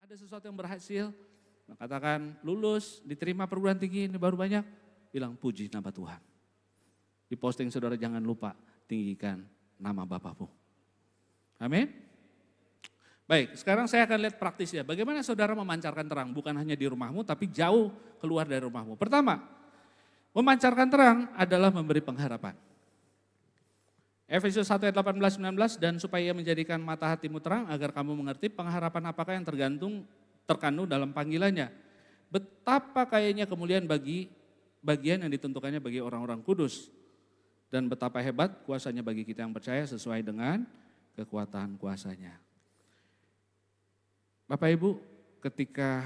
ada sesuatu yang berhasil, katakan lulus, diterima perguruan tinggi, ini baru banyak, bilang puji nama Tuhan. Di posting saudara jangan lupa tinggikan nama Bapamu. Amin. Baik, sekarang saya akan lihat praktisnya. Bagaimana saudara memancarkan terang, bukan hanya di rumahmu tapi jauh keluar dari rumahmu. Pertama, memancarkan terang adalah memberi pengharapan. Efesus 1 ayat 18-19, dan supaya ia menjadikan mata hatimu terang agar kamu mengerti pengharapan apakah yang terkandung dalam panggilannya. Betapa kayanya kemuliaan bagi bagian yang ditentukannya bagi orang-orang kudus. Dan betapa hebat kuasanya bagi kita yang percaya sesuai dengan kekuatan kuasanya. Bapak Ibu, ketika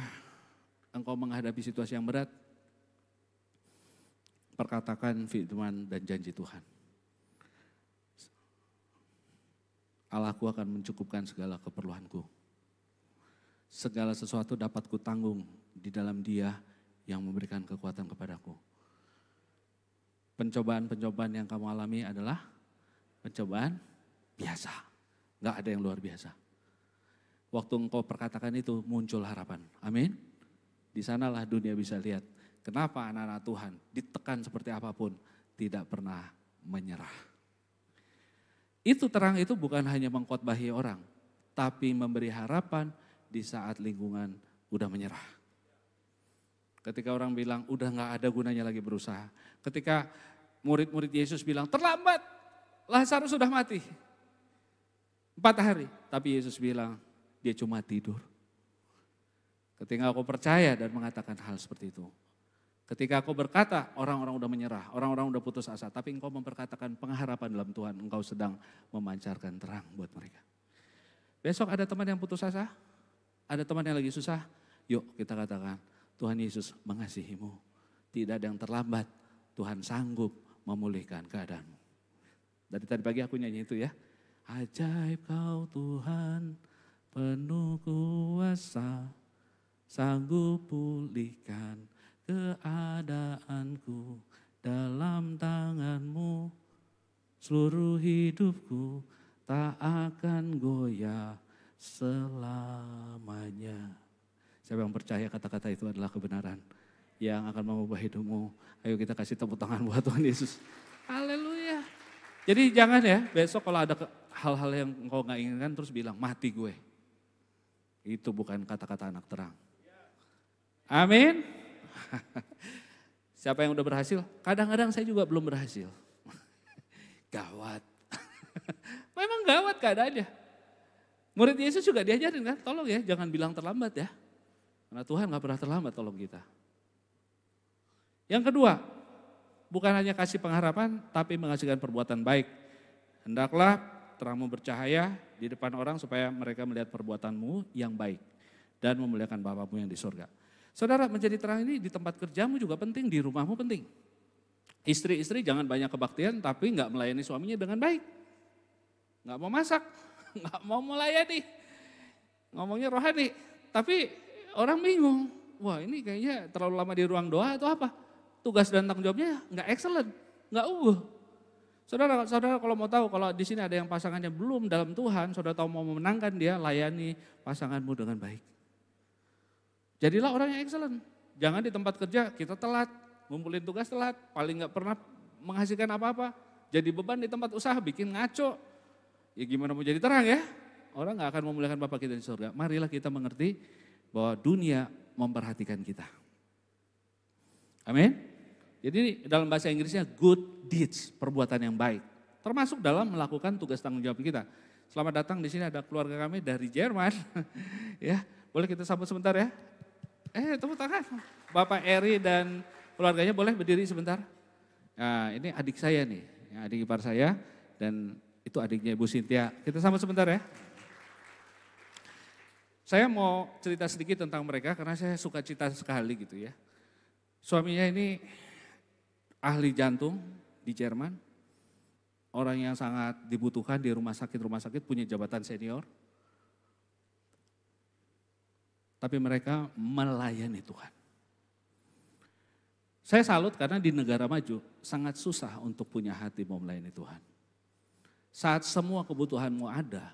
engkau menghadapi situasi yang berat, perkatakan firman dan janji Tuhan. Allahku akan mencukupkan segala keperluanku. Segala sesuatu dapat kutanggung di dalam Dia yang memberikan kekuatan kepadaku. Pencobaan-pencobaan yang kamu alami adalah pencobaan biasa. Gak ada yang luar biasa. Waktu engkau perkatakan itu muncul harapan. Amin. Di sanalah dunia bisa lihat kenapa anak-anak Tuhan ditekan seperti apapun tidak pernah menyerah. Itu terang itu bukan hanya mengkhotbahi orang, tapi memberi harapan di saat lingkungan udah menyerah. Ketika orang bilang udah gak ada gunanya lagi berusaha. Ketika murid-murid Yesus bilang terlambat, Lazarus sudah mati. 4 hari, tapi Yesus bilang dia cuma tidur. Ketika aku percaya dan mengatakan hal seperti itu. Ketika aku berkata orang-orang udah menyerah, orang-orang udah putus asa. Tapi engkau memperkatakan pengharapan dalam Tuhan, engkau sedang memancarkan terang buat mereka. Besok ada teman yang putus asa, ada teman yang lagi susah. Yuk kita katakan Tuhan Yesus mengasihimu. Tidak ada yang terlambat, Tuhan sanggup memulihkan keadaanmu. Dari tadi pagi aku nyanyi itu ya. Ajaib kau Tuhan, penuh kuasa, sanggup pulihkan keadaanku, dalam tangan-Mu seluruh hidupku tak akan goyah selamanya. Siapa yang percaya kata-kata itu adalah kebenaran yang akan mengubah hidupmu. Ayo kita kasih tepuk tangan buat Tuhan Yesus. Haleluya. Jadi jangan ya besok kalau ada hal-hal yang engkau gak inginkan terus bilang mati gue. Itu bukan kata-kata anak terang. Amin. Siapa yang udah berhasil? Kadang-kadang saya juga belum berhasil. Gawat. Memang gawat keadaannya. Murid Yesus juga diajarin kan, tolong ya jangan bilang terlambat ya. Karena Tuhan gak pernah terlambat tolong kita. Yang kedua, bukan hanya kasih pengharapan tapi menghasilkan perbuatan baik. Hendaklah terangmu bercahaya di depan orang supaya mereka melihat perbuatanmu yang baik. Dan memuliakan Bapamu yang di surga. Saudara, menjadi terang ini di tempat kerjamu juga penting, di rumahmu penting. Istri-istri jangan banyak kebaktian tapi gak melayani suaminya dengan baik. Gak mau masak, gak mau melayani. Ngomongnya rohani, tapi orang bingung. Wah ini kayaknya terlalu lama di ruang doa atau apa. Tugas dan tanggung jawabnya gak excellent, gak Saudara kalau mau tahu, kalau di sini ada yang pasangannya belum dalam Tuhan, saudara tahu mau memenangkan dia, layani pasanganmu dengan baik. Jadilah orang yang excellent. Jangan di tempat kerja kita telat, ngumpulin tugas telat, paling gak pernah menghasilkan apa-apa. Jadi beban di tempat usaha bikin ngaco. Ya gimana mau jadi terang ya? Orang gak akan memuliakan Bapa kita di surga. Marilah kita mengerti bahwa dunia memperhatikan kita. Amin. Jadi dalam bahasa Inggrisnya good deeds, perbuatan yang baik. Termasuk dalam melakukan tugas tanggung jawab kita. Selamat datang, di sini ada keluarga kami dari Jerman. Ya, boleh kita sambut sebentar ya? Tepuk tangan. Bapak Eri dan keluarganya boleh berdiri sebentar. Nah, ini adik saya nih, adik ipar saya dan itu adiknya Ibu Cynthia. Kita sambut sebentar ya. Saya mau cerita sedikit tentang mereka karena saya suka cerita sekali gitu ya. Suaminya ini ahli jantung di Jerman. Orang yang sangat dibutuhkan di rumah sakit punya jabatan senior. Tapi mereka melayani Tuhan. Saya salut karena di negara maju sangat susah untuk punya hati mau melayani Tuhan. Saat semua kebutuhanmu ada,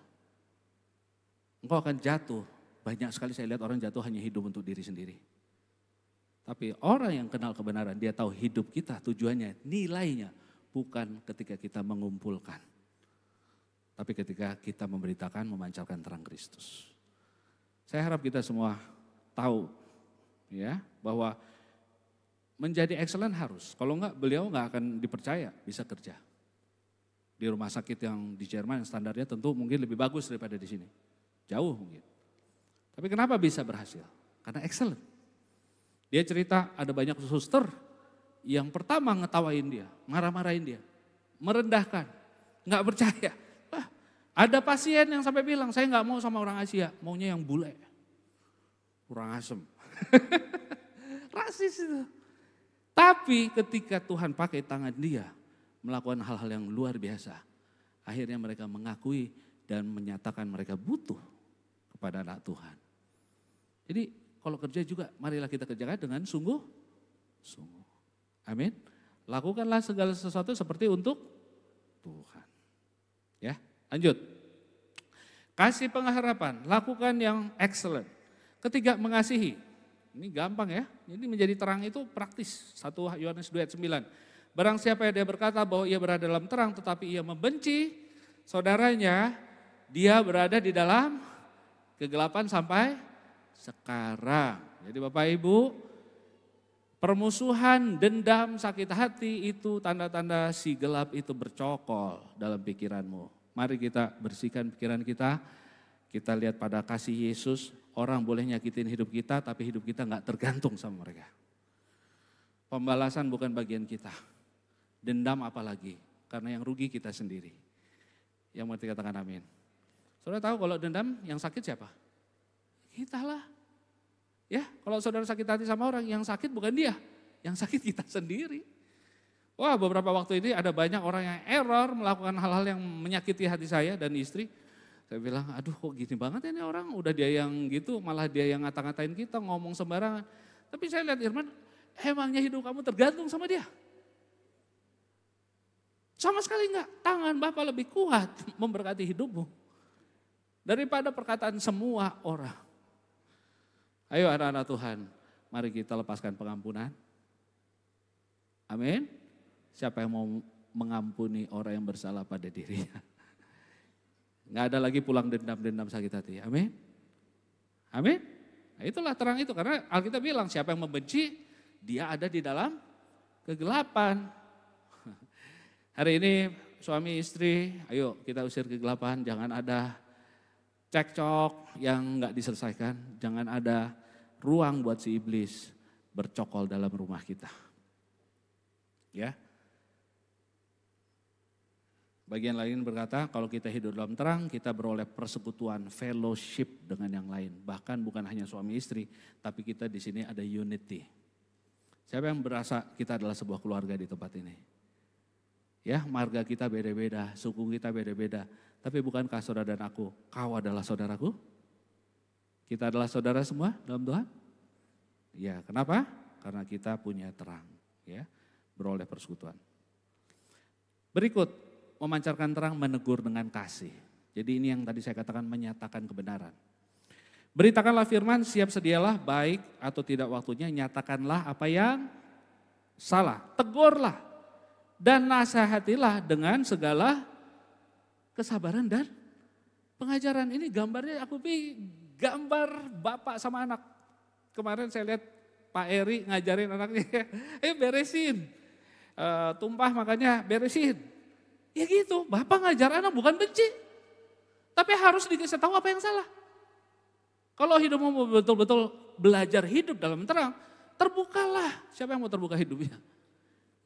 engkau akan jatuh banyak sekali saya lihat orang jatuh hanya hidup untuk diri sendiri. Tapi orang yang kenal kebenaran, dia tahu hidup kita tujuannya, nilainya bukan ketika kita mengumpulkan. Tapi ketika kita memberitakan, memancarkan terang Kristus. Saya harap kita semua tahu ya bahwa menjadi excellent harus. Kalau enggak beliau enggak akan dipercaya bisa kerja. Di rumah sakit yang di Jerman standarnya tentu mungkin lebih bagus daripada di sini. Jauh mungkin. Tapi kenapa bisa berhasil? Karena excellent. Dia cerita ada banyak suster yang pertama ngetawain dia, marah-marahin dia, merendahkan, nggak percaya. Wah, ada pasien yang sampai bilang, saya nggak mau sama orang Asia, maunya yang bule, kurang asem. Rasis itu. Tapi ketika Tuhan pakai tangan dia melakukan hal-hal yang luar biasa, akhirnya mereka mengakui dan menyatakan mereka butuh kepada anak Tuhan. Jadi kalau kerja juga marilah kita kerjakan dengan sungguh-sungguh. Amin. Lakukanlah segala sesuatu seperti untuk Tuhan. Ya, lanjut. Kasih pengharapan, lakukan yang excellent. Ketiga, mengasihi. Ini gampang ya, ini menjadi terang itu praktis. 1 Yohanes 2 ayat 9. Barang siapa yang dia berkata bahwa ia berada dalam terang tetapi ia membenci saudaranya, dia berada di dalam kegelapan sampai sekarang. Jadi Bapak Ibu, permusuhan, dendam, sakit hati itu tanda-tanda si gelap itu bercokol dalam pikiranmu. Mari kita bersihkan pikiran kita, kita lihat pada kasih Yesus, orang boleh nyakitin hidup kita tapi hidup kita gak tergantung sama mereka. Pembalasan bukan bagian kita, dendam apalagi, karena yang rugi kita sendiri. Yang mengerti katakan amin. Saudara tahu kalau dendam yang sakit siapa? Kita lah. Ya, kalau saudara sakit hati sama orang, yang sakit bukan dia, yang sakit kita sendiri. Wah, beberapa waktu ini ada banyak orang yang error melakukan hal-hal yang menyakiti hati saya dan istri. Saya bilang, aduh kok gini banget ini orang, udah dia yang gitu, malah dia yang ngata-ngatain kita, ngomong sembarangan. Tapi saya lihat Irman, emangnya hidup kamu tergantung sama dia? Sama sekali enggak, tangan Bapak lebih kuat memberkati hidupmu daripada perkataan semua orang. Ayo anak-anak Tuhan, mari kita lepaskan pengampunan. Amin. Siapa yang mau mengampuni orang yang bersalah pada dirinya? Nggak ada lagi pulang dendam-dendam sakit hati. Amin. Amin. Nah, itulah terang itu, karena Alkitab bilang siapa yang membenci, dia ada di dalam kegelapan. Hari ini suami istri, ayo kita usir kegelapan, jangan ada cekcok yang nggak diselesaikan, jangan ada ruang buat si iblis bercokol dalam rumah kita. Ya. Bagian lain berkata, kalau kita hidup dalam terang, kita beroleh persekutuan, fellowship dengan yang lain. Bahkan bukan hanya suami istri, tapi kita di sini ada unity. Siapa yang berasa kita adalah sebuah keluarga di tempat ini? Ya, marga kita beda-beda, suku kita beda-beda. Tapi bukankah saudara dan aku, kau adalah saudaraku? Kita adalah saudara semua dalam Tuhan? Ya, kenapa? Karena kita punya terang, ya, beroleh persekutuan. Berikut, memancarkan terang, menegur dengan kasih. Jadi ini yang tadi saya katakan menyatakan kebenaran. Beritakanlah firman, siap sedialah, baik atau tidak waktunya, nyatakanlah apa yang salah, tegurlah dan nasihatilah dengan segala kesabaran dan pengajaran. Ini gambarnya aku gambar bapak sama anak. Kemarin saya lihat Pak Eri ngajarin anaknya, beresin, tumpah makanya beresin. Ya gitu, bapak ngajar anak bukan benci, tapi harus dikasih tahu apa yang salah. Kalau hidupmu betul-betul belajar hidup dalam terang, terbukalah. Siapa yang mau terbuka hidupnya?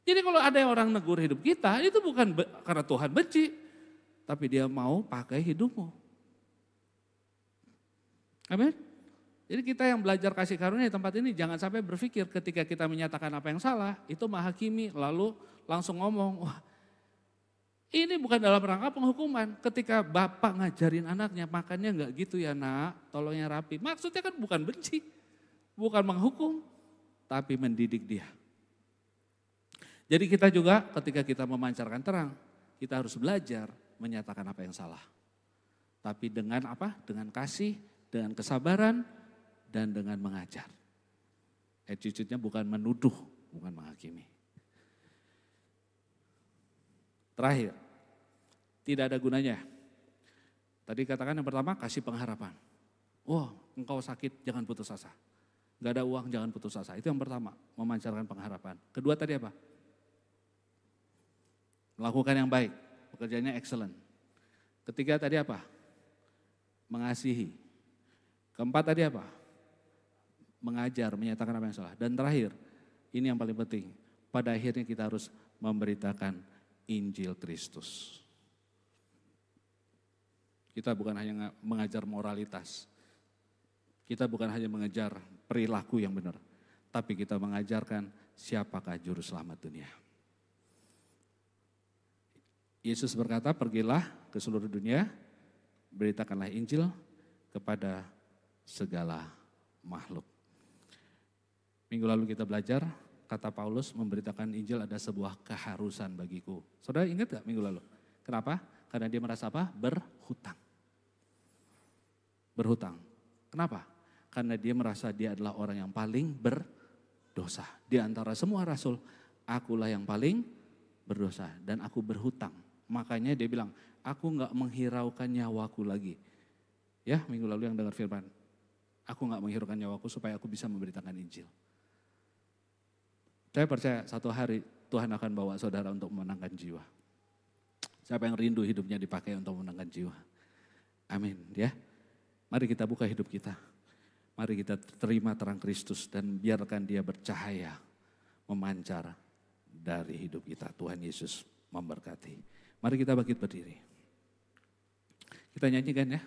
Jadi kalau ada yang orang negur hidup kita, itu bukan karena Tuhan benci, tapi dia mau pakai hidupmu. Amin. Jadi kita yang belajar kasih karunia di tempat ini jangan sampai berpikir ketika kita menyatakan apa yang salah, itu menghakimi lalu langsung ngomong, wah ini bukan dalam rangka penghukuman. Ketika bapak ngajarin anaknya, makannya enggak gitu ya nak, tolongnya rapi. Maksudnya kan bukan benci, bukan menghukum, tapi mendidik dia. Jadi kita juga ketika kita memancarkan terang, kita harus belajar menyatakan apa yang salah. Tapi dengan apa? Dengan kasih dengan kesabaran, dan dengan mengajar. Attitude-nya bukan menuduh, bukan menghakimi. Terakhir, tidak ada gunanya. Tadi katakan yang pertama, kasih pengharapan. Wah, engkau sakit, jangan putus asa. Gak ada uang, jangan putus asa. Itu yang pertama, memancarkan pengharapan. Kedua tadi apa? Melakukan yang baik, pekerjaannya excellent. Ketiga tadi apa? Mengasihi. Keempat tadi apa? Mengajar, menyatakan apa yang salah. Dan terakhir, ini yang paling penting. Pada akhirnya kita harus memberitakan Injil Kristus. Kita bukan hanya mengajar moralitas. Kita bukan hanya mengejar perilaku yang benar. Tapi kita mengajarkan siapakah juru selamat dunia. Yesus berkata, pergilah ke seluruh dunia, beritakanlah Injil kepada segala makhluk. Minggu lalu kita belajar, kata Paulus memberitakan Injil ada sebuah keharusan bagiku. Saudara ingat gak minggu lalu? Kenapa? Karena dia merasa apa? Berhutang. Berhutang. Kenapa? Karena dia merasa dia adalah orang yang paling berdosa. Di antara semua rasul, akulah yang paling berdosa dan aku berhutang. Makanya dia bilang, aku gak menghiraukan nyawaku lagi. Ya, minggu lalu yang dengar firman. Aku gak menghiraukan nyawaku supaya aku bisa memberitakan Injil. Saya percaya satu hari Tuhan akan bawa saudara untuk memenangkan jiwa. Siapa yang rindu hidupnya dipakai untuk memenangkan jiwa. Amin ya. Mari kita buka hidup kita. Mari kita terima terang Kristus dan biarkan dia bercahaya, memancar dari hidup kita. Tuhan Yesus memberkati. Mari kita bangkit berdiri. Kita nyanyikan ya.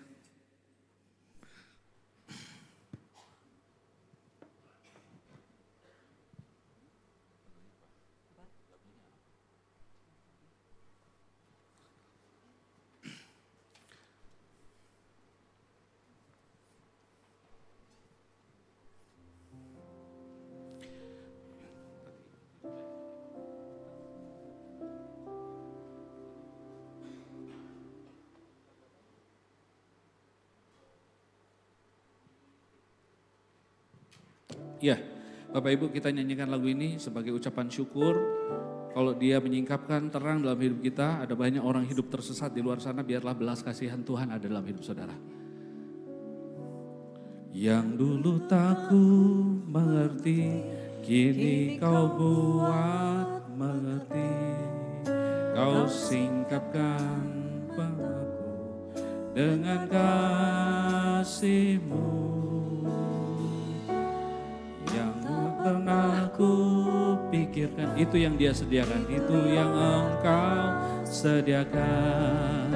Ya, Bapak Ibu kita nyanyikan lagu ini sebagai ucapan syukur. Kalau dia menyingkapkan terang dalam hidup kita, ada banyak orang hidup tersesat di luar sana, biarlah belas kasihan Tuhan ada dalam hidup saudara. Yang dulu tak ku mengerti, kini kau buat mengerti. Kau singkapkan padaku dengan kasih-Mu. Pernah ku pikirkan, itu yang dia sediakan, itu yang engkau sediakan.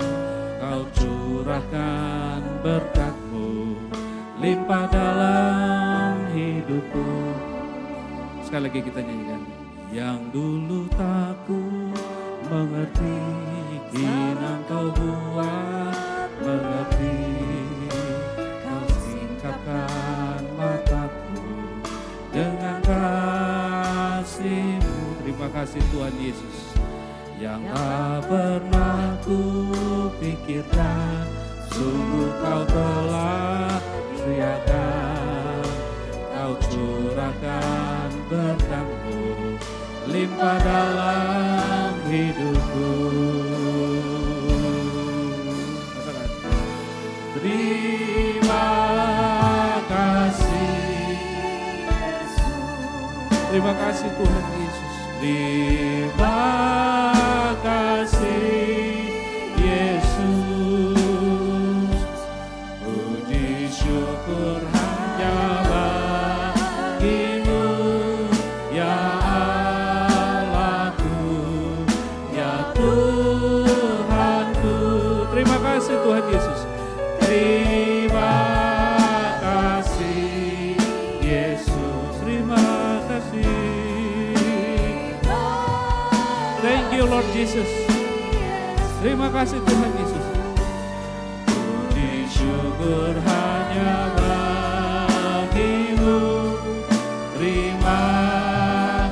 Kau curahkan berkat-Mu, limpah dalam hidupku. Sekali lagi kita nyanyikan. Yang dulu tak ku mengerti, kini engkau buat mengerti. Kau singkapkan mataku dengan kasih-Mu. Terima kasih Tuhan Yesus. Yang tak pernah ku pikirkan, sungguh Kau telah sediakan. Kau curahkan berkat-Mu, limpah dalam hidupku. Terima kasih. Terima kasih Tuhan Yesus. Terima kasih Yesus. Puji syukur hanya bagi-Mu, ya Allahku, ya Tuhanku. Terima kasih Tuhan Yesus. Terima kasih Yesus. Terima kasih. Thank you Lord Jesus. Terima kasih Tuhan Yesus. Puji syukur hanya bagi-Mu. Terima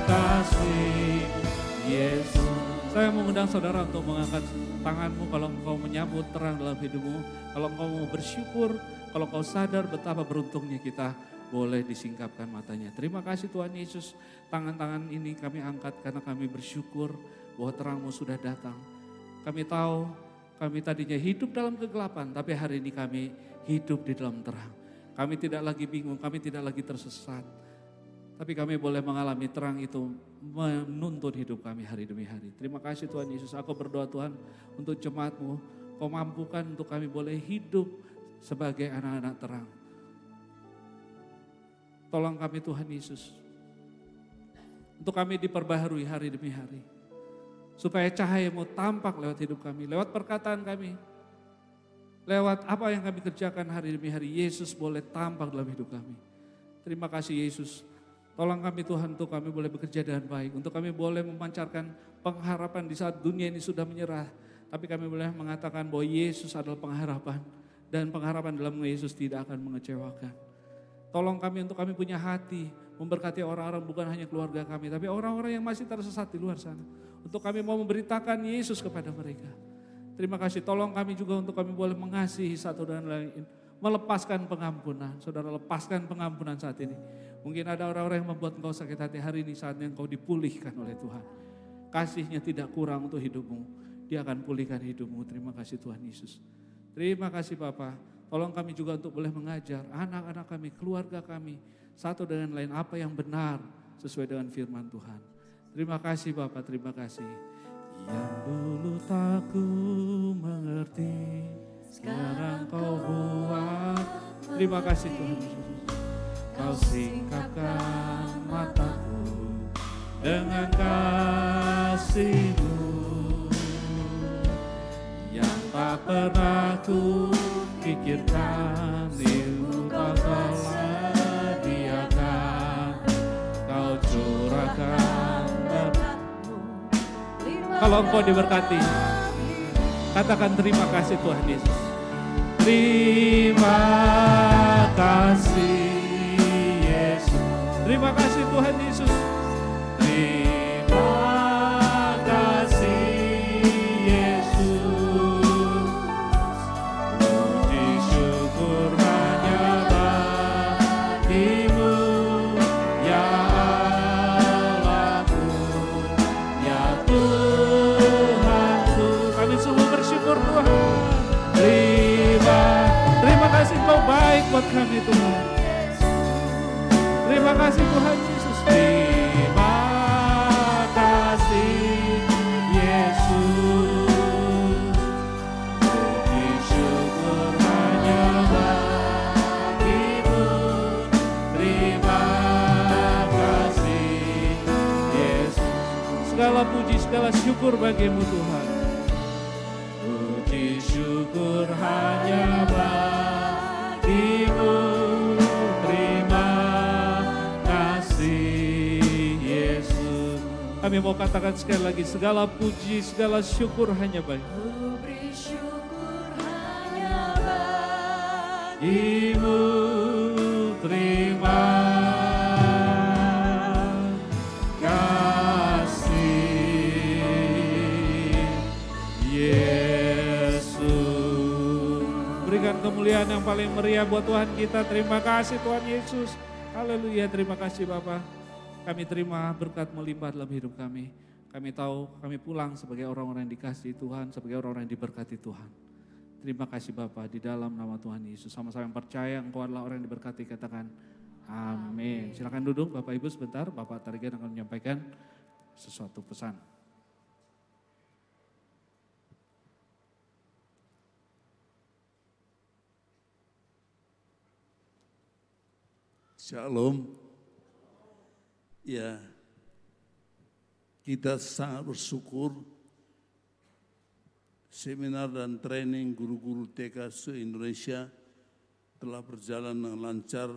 kasih Yesus. Saya mengundang saudara untuk mengangkat tanganmu kalau engkau menyambut terang dalam hidupmu. Kalau engkau mau bersyukur, kalau engkau sadar betapa beruntungnya kita boleh disingkapkan matanya. Terima kasih Tuhan Yesus, tangan-tangan ini kami angkat karena kami bersyukur bahwa terang-Mu sudah datang. Kami tahu kami tadinya hidup dalam kegelapan, tapi hari ini kami hidup di dalam terang. Kami tidak lagi bingung, kami tidak lagi tersesat. Tapi kami boleh mengalami terang itu menuntun hidup kami hari demi hari. Terima kasih Tuhan Yesus, aku berdoa Tuhan untuk jemaat-Mu, Kau mampukan untuk kami boleh hidup sebagai anak-anak terang. Tolong kami Tuhan Yesus, untuk kami diperbaharui hari demi hari. Supaya cahaya-Mu tampak lewat hidup kami, lewat perkataan kami. Lewat apa yang kami kerjakan hari demi hari, Yesus boleh tampak dalam hidup kami. Terima kasih Yesus. Tolong kami Tuhan untuk kami boleh bekerja dengan baik. Untuk kami boleh memancarkan pengharapan di saat dunia ini sudah menyerah. Tapi kami boleh mengatakan bahwa Yesus adalah pengharapan. Dan pengharapan dalam Yesus tidak akan mengecewakan. Tolong kami untuk kami punya hati. Memberkati orang-orang bukan hanya keluarga kami. Tapi orang-orang yang masih tersesat di luar sana. Untuk kami mau memberitakan Yesus kepada mereka. Terima kasih. Tolong kami juga untuk kami boleh mengasihi satu dan lain. Melepaskan pengampunan. Saudara, lepaskan pengampunan saat ini. Mungkin ada orang-orang yang membuat engkau sakit hati hari ini, saatnya engkau dipulihkan oleh Tuhan. Kasih-Nya tidak kurang untuk hidupmu. Dia akan pulihkan hidupmu. Terima kasih Tuhan Yesus. Terima kasih Bapa. Tolong kami juga untuk boleh mengajar anak-anak kami, keluarga kami. Satu dengan lain apa yang benar sesuai dengan firman Tuhan. Terima kasih Bapa, terima kasih. Yang dulu tak ku mengerti, sekarang Kau buat. Terima kasih Tuhan Yesus. Kau singkapkan mataku dengan kasih-Mu yang tak pernah ku pikirkan, ilmu Kau telah diakan, Kau curahkan berkat-Mu. Kalau engkau diberkati, katakan terima kasih Tuhan Yesus. Terima kasih. Terima kasih Tuhan Yesus. Terima kasih Yesus. Puji syukur hanya bagi-Mu, ya Allahku, ya Tuhanku. Kami sungguh bersyukur Tuhan. Terima kasih Kau baik buat kami Tuhan. Terima kasih Tuhan Yesus. Terima kasih Yesus. Puji syukur hanya bagi-Mu. Terima kasih Yesus. Segala puji, segala syukur bagi-Mu Tuhan. Puji syukur hanya bagi-Mu. Kami mau katakan sekali lagi, segala puji, segala syukur hanya bagi-Mu. Beri syukur hanya bagi-Mu. Terima kasih Yesus. Berikan kemuliaan yang paling meriah buat Tuhan kita. Terima kasih Tuhan Yesus. Haleluya, terima kasih Bapa. Kami terima berkat melimpah dalam hidup kami. Kami tahu kami pulang sebagai orang-orang yang dikasihi Tuhan, sebagai orang-orang yang diberkati Tuhan. Terima kasih Bapa, di dalam nama Tuhan Yesus. Sama-sama yang percaya Engkau adalah orang yang diberkati, katakan amin. Silakan duduk Bapak Ibu sebentar, Bapak Tarigan akan menyampaikan sesuatu pesan. Shalom. Ya, kita sangat bersyukur seminar dan training guru-guru TK se-Indonesia telah berjalan dengan lancar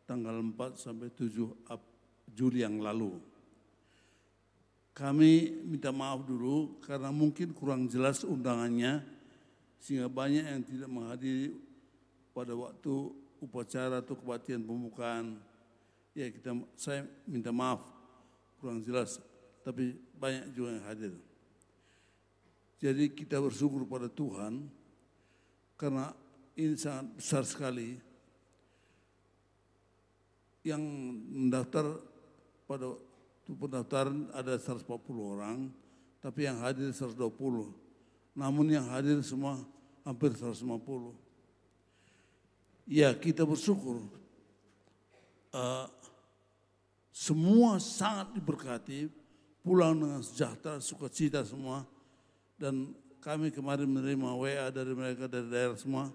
tanggal 4 sampai 7 Juli yang lalu. Kami minta maaf dulu karena mungkin kurang jelas undangannya sehingga banyak yang tidak menghadiri pada waktu upacara atau kebaktian pembukaan. Ya, saya minta maaf kurang jelas, tapi banyak juga yang hadir. Jadi kita bersyukur pada Tuhan karena ini sangat besar sekali. Yang mendaftar pada waktu pendaftaran ada 140 orang, tapi yang hadir 120. Namun yang hadir semua hampir 150. Ya, kita bersyukur. Semua sangat diberkati, pulang dengan sejahtera, sukacita semua. Dan kami kemarin menerima WA dari mereka dari daerah semua,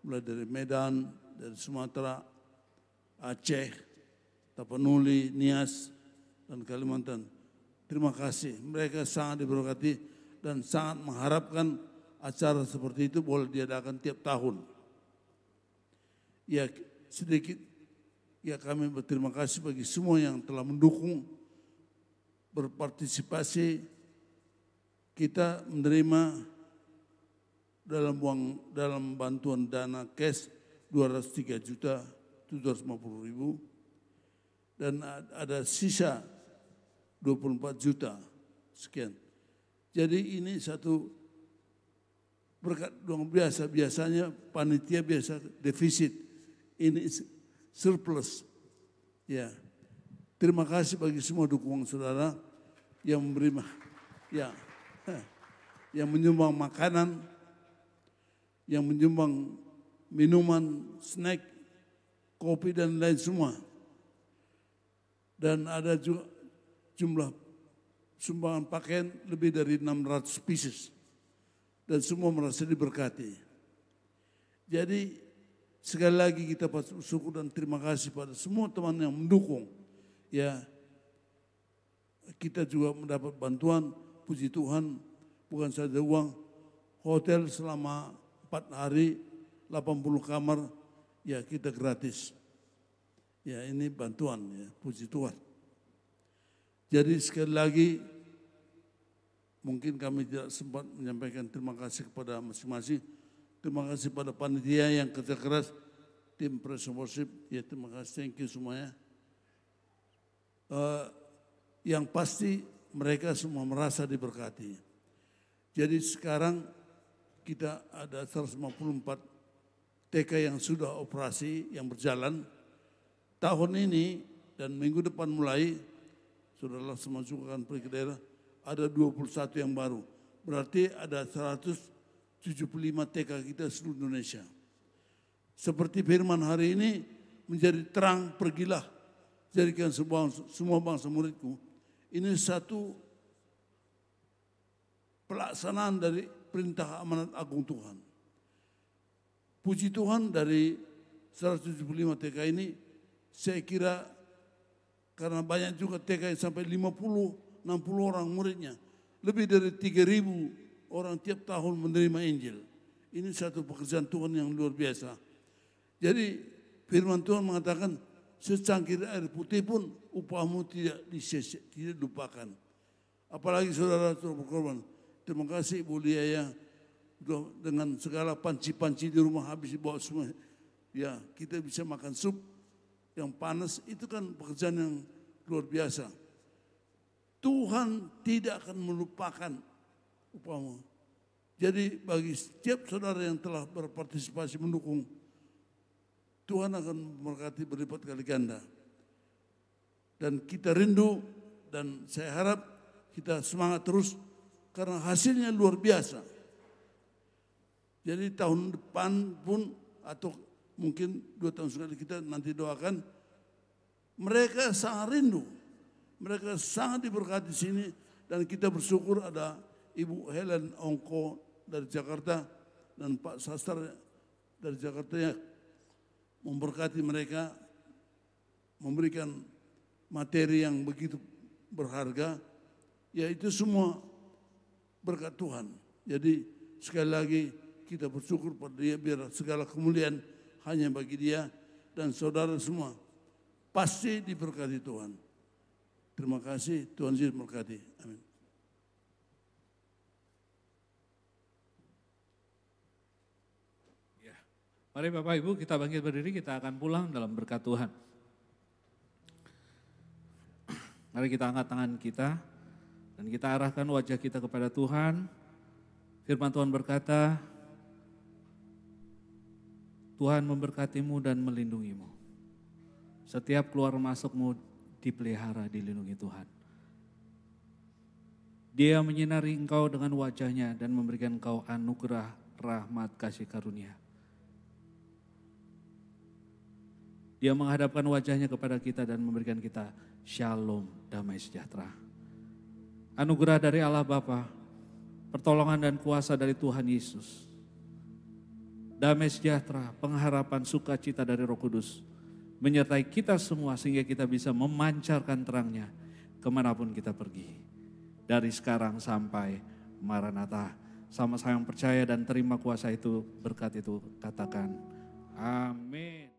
mulai dari Medan, dari Sumatera, Aceh, Tapanuli, Nias, dan Kalimantan. Terima kasih, mereka sangat diberkati dan sangat mengharapkan acara seperti itu boleh diadakan tiap tahun. Ya sedikit, ya kami berterima kasih bagi semua yang telah mendukung, berpartisipasi. Kita menerima dalam bantuan dana cash 203.750.000 dan ada sisa 24 juta sekian. Jadi ini satu berkat luar biasa. Biasanya panitia biasa defisit, ini surplus. Ya, terima kasih bagi semua dukungan saudara yang memberi, ya, yang menyumbang makanan, yang menyumbang minuman, snack, kopi dan lain semua. Dan ada juga jumlah sumbangan pakaian lebih dari 600 pieces. Dan semua merasa diberkati. Jadi sekali lagi kita bersyukur dan terima kasih pada semua teman yang mendukung. Ya, kita juga mendapat bantuan, puji Tuhan, bukan saja uang, hotel selama 4 hari, 80 kamar, ya kita gratis. Ya ini bantuan, ya puji Tuhan. Jadi sekali lagi mungkin kami tidak sempat menyampaikan terima kasih kepada masing-masing. Terima kasih pada panitia yang kerja keras, tim Praise and Worship, ya terima kasih, thank you semuanya. Yang pasti mereka semua merasa diberkati. Jadi sekarang kita ada 154 TK yang sudah operasi, yang berjalan. Tahun ini dan minggu depan mulai, saudara semua juga akan pergi ke daerah, ada 21 yang baru. Berarti ada 175 TK kita seluruh Indonesia. Seperti firman hari ini, menjadi terang pergilah, jadikan semua bangsa muridku. Ini satu pelaksanaan dari perintah amanat agung Tuhan. Puji Tuhan dari 175 TK ini, saya kira karena banyak juga TK yang sampai 50, 60 orang muridnya. Lebih dari 3.000 orang tiap tahun menerima Injil. Ini satu pekerjaan Tuhan yang luar biasa. Jadi firman Tuhan mengatakan, secangkir air putih pun upahmu tidak dilupakan. Apalagi saudara berkorban. Terima kasih Ibu Lia ya, dengan segala panci-panci di rumah habis dibawa semua. Ya, kita bisa makan sup yang panas, itu kan pekerjaan yang luar biasa. Tuhan tidak akan melupakan upahmu. Jadi bagi setiap saudara yang telah berpartisipasi mendukung, Tuhan akan memberkati berlipat kali ganda. Dan kita rindu dan saya harap kita semangat terus karena hasilnya luar biasa. Jadi tahun depan pun atau mungkin 2 tahun sekali kita nanti doakan, mereka sangat rindu, mereka sangat diberkati di sini dan kita bersyukur ada Ibu Helen Ongko dari Jakarta dan Pak Sastar dari Jakarta yang memberkati mereka, memberikan materi yang begitu berharga, yaitu semua berkat Tuhan. Jadi sekali lagi kita bersyukur pada dia, biar segala kemuliaan hanya bagi dia dan saudara semua pasti diberkati Tuhan. Terima kasih, Tuhan Yesus memberkati. Amin. Ya. Mari Bapak Ibu kita bangkit berdiri, kita akan pulang dalam berkat Tuhan. Mari kita angkat tangan kita dan kita arahkan wajah kita kepada Tuhan. Firman Tuhan berkata, Tuhan memberkatimu dan melindungimu. Setiap keluar masukmu dipelihara, dilindungi Tuhan. Dia menyinari engkau dengan wajahnya dan memberikan engkau anugerah, rahmat, kasih karunia. Dia menghadapkan wajahnya kepada kita dan memberikan kita shalom, damai sejahtera. Anugerah dari Allah Bapa, pertolongan dan kuasa dari Tuhan Yesus, damai sejahtera, pengharapan, sukacita dari Roh Kudus menyertai kita semua sehingga kita bisa memancarkan terangnya kemanapun kita pergi. Dari sekarang sampai Maranatha. Sama-sama yang percaya dan terima kuasa itu, berkat itu, katakan amin.